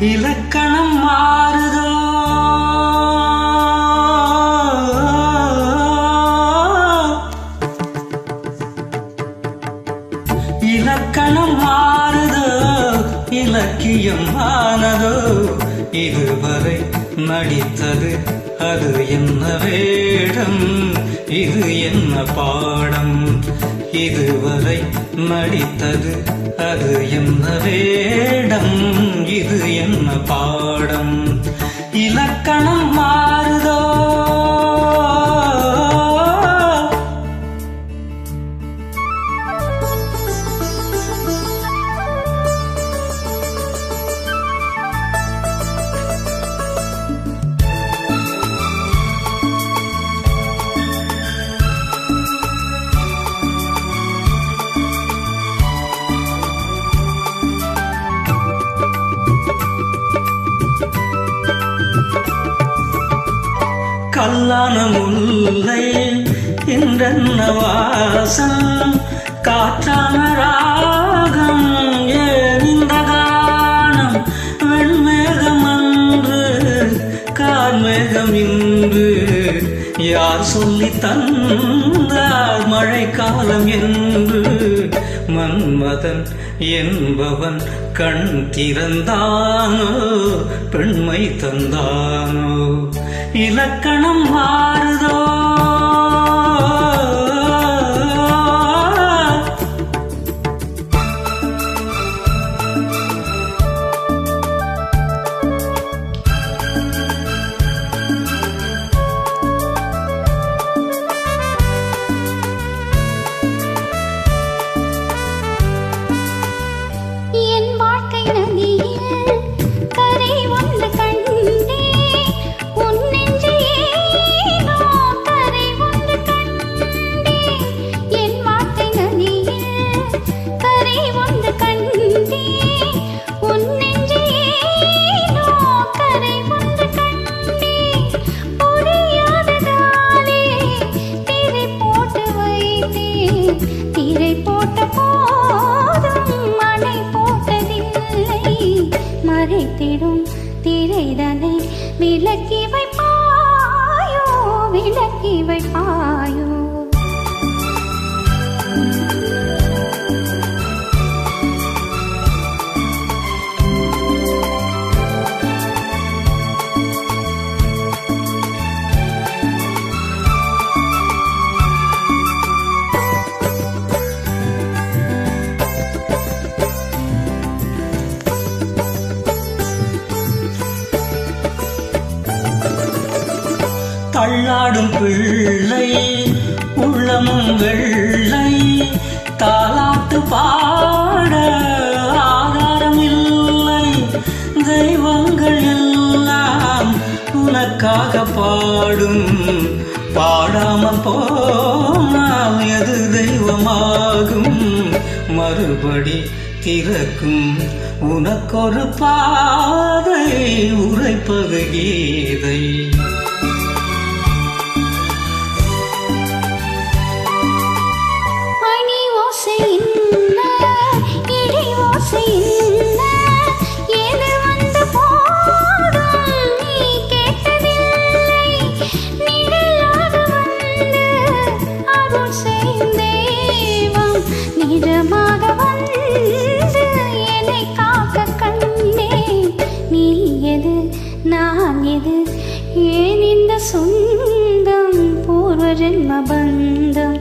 இலக்கணம் மாறுதோ இலக்கணம் மாறுதோ இலக்கியம் ஆனதோ இதுவரை நடித்தது அது என்ன வேடம் இது என்ன பாடம் இதுவரை நடித்தது அது என்ன வேடம் இது என்ன பாடம் இலக்கணம் மாறுதோ கல்லான முல்லை என்றென்ன வாசம் காற்றான ராகம் ஏன் இந்த கானம் வெண்மேகம் அன்று கார்மேகம் இன்று யார் சொல்லி தந்தார் மழைக்காலம் என்று மன்மதன் என்பவன் கண் திறந்தானோ பெண்மை தந்தானோ இலக்கணம் மாறுதோ திரைதனை விலக்கி வைப்பாயோ விலக்கி வைப்பாயோ தள்ளாடும் பிள்ளை உள்ளமும் வெள்ளை தாலாட்டு பாட ஆதாரம் இல்லை தெய்வங்கள் எல்லாம் உனக்காக பாடும் பாடாமல் போனால் எது தெய்வமாகும் மறுபடி திறக்கும் உனக்கொரு பாதை உரைப்பது கீதை ஏன் இந்த சொந்தம் பூர்வ ஜென்ம பந்தம்